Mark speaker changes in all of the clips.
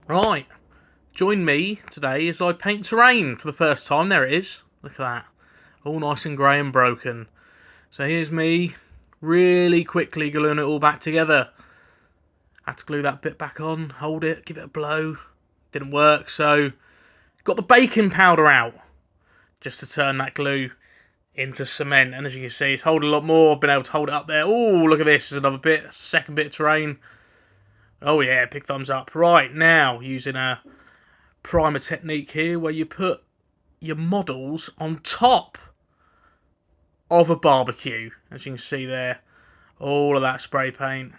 Speaker 1: Right, join me today as I paint terrain for the first time. There it is. Look at that. All nice and grey and broken. So here's me, really quickly gluing it all back together. Had to glue that bit back on, hold it, give it a blow. Didn't work, so got the baking powder out just to turn that glue into cement. And as you can see, it's holding a lot more. Been able to hold it up there. Oh, look at this. There's another bit, second bit of terrain. Oh yeah, big thumbs up. Right, now using a primer technique here where you put your models on top of a barbecue. As you can see there, all of that spray paint.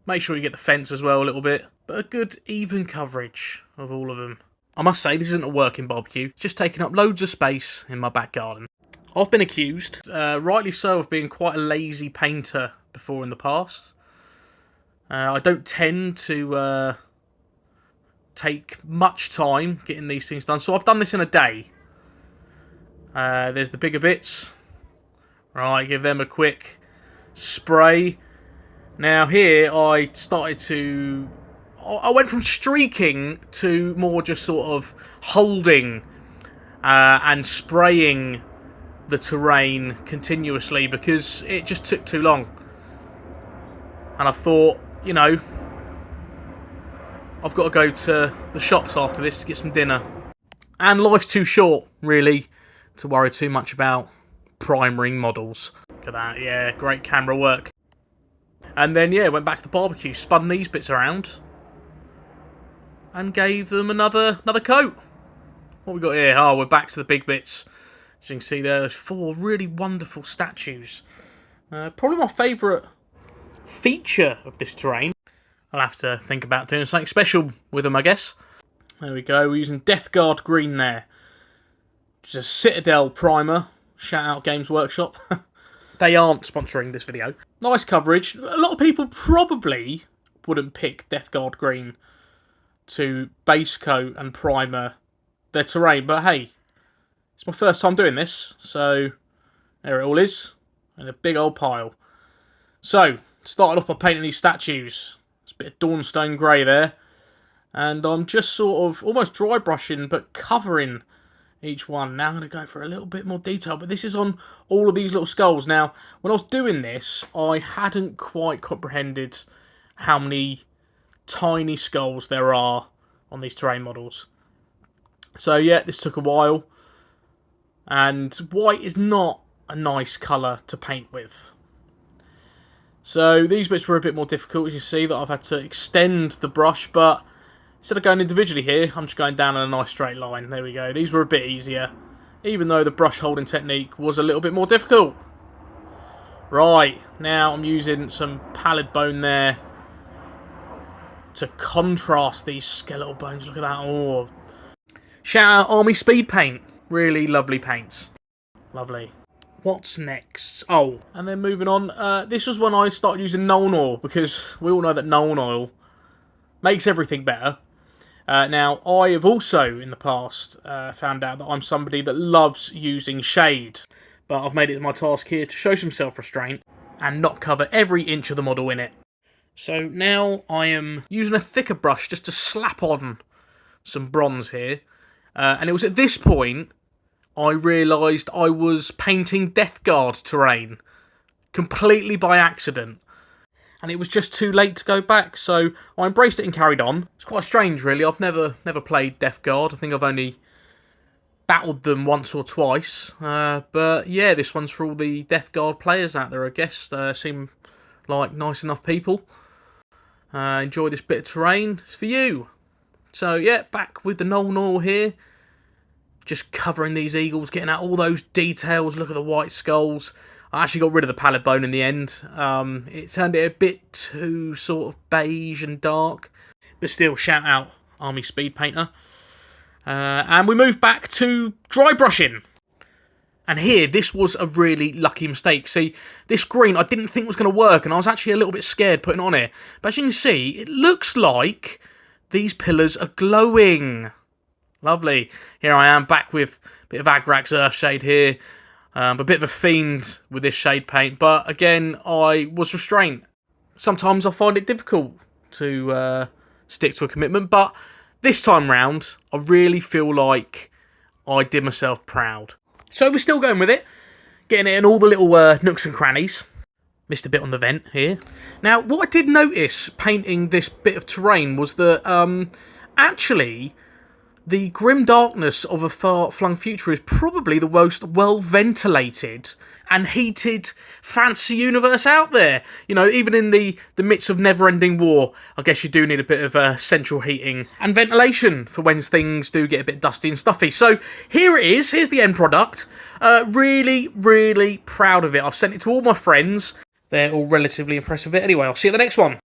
Speaker 1: Make sure you get the fence as well a little bit, but a good even coverage of all of them. I must say, this isn't a working barbecue. It's just taking up loads of space in my back garden. I've been accused, rightly so, of being quite a lazy painter before in the past. I don't tend to take much time getting these things done, so I've done this in a day. There's the bigger bits. Right, give them a quick spray. Now here I went from streaking to more just sort of holding and spraying the terrain continuously because it just took too long. And I thought, you know, I've got to go to the shops after this to get some dinner. And life's too short, really, to worry too much about primering models. Look at that, yeah, great camera work. And then, yeah, went back to the barbecue, spun these bits around, and gave them another coat. What we got here? Oh, we're back to the big bits. As you can see, there's 4 really wonderful statues. Probably my favourite feature of this terrain. I'll have to think about doing something special with them, I guess. There we go, we're using Death Guard Green there. Just a Citadel primer. Shout out Games Workshop. They aren't sponsoring this video. Nice coverage. A lot of people probably wouldn't pick Death Guard Green to base coat and primer their terrain, but hey, it's my first time doing this, so there it all is, in a big old pile. So, started off by painting these statues. It's a bit of Dawnstone Grey there, and I'm just sort of almost dry brushing, but covering each one. Now I'm going to go for a little bit more detail, but this is on all of these little skulls. Now, when I was doing this, I hadn't quite comprehended how many tiny skulls there are on these terrain models. So yeah, this took a while, and white is not a nice colour to paint with. So these bits were a bit more difficult, as you see, that I've had to extend the brush, but instead of going individually here, I'm just going down in a nice straight line. There we go. These were a bit easier, even though the brush holding technique was a little bit more difficult. Right, now I'm using some pallid bone there to contrast these skeletal bones. Look at that. Oh. Shout out Army Speed Paint. Really lovely paints. Lovely. What's next? Oh, and then moving on. This was when I started using Nuln Oil, because we all know that Nuln Oil makes everything better. Now, I have also, in the past, found out that I'm somebody that loves using shade. But I've made it my task here to show some self-restraint and not cover every inch of the model in it. So now I am using a thicker brush just to slap on some bronze here. And it was at this point I realised I was painting Death Guard terrain completely by accident. And it was just too late to go back, so I embraced it and carried on. It's quite strange, really. I've never played Death Guard. I think I've only battled them once or twice. But yeah, this one's for all the Death Guard players out there, I guess. Seem like nice enough people. Enjoy this bit of terrain. It's for you. So yeah, back with the Nuln Oil here. Just covering these eagles, getting out all those details. Look at the white skulls. I actually got rid of the pallid bone in the end. It turned it a bit too sort of beige and dark. But still, shout out Army Speed Painter. And we moved back to dry brushing. And here, this was a really lucky mistake. See, this green I didn't think was going to work, and I was actually a little bit scared putting it on here. But as you can see, it looks like these pillars are glowing. Lovely. Here I am, back with a bit of Agrax Earthshade here. A bit of a fiend with this shade paint, but again, I was restrained. Sometimes I find it difficult to stick to a commitment. But this time round, I really feel like I did myself proud. So we're still going with it, getting it in all the little nooks and crannies. Missed a bit on the vent here. Now, what I did notice painting this bit of terrain was that actually the grim darkness of a far-flung future is probably the most well-ventilated and heated fantasy universe out there. You know, even in the midst of never-ending war, I guess you do need a bit of central heating and ventilation for when things do get a bit dusty and stuffy. So here it is. Here's the end product. Really, really proud of it. I've sent it to all my friends. They're all relatively impressed with it. Anyway, I'll see you at the next one.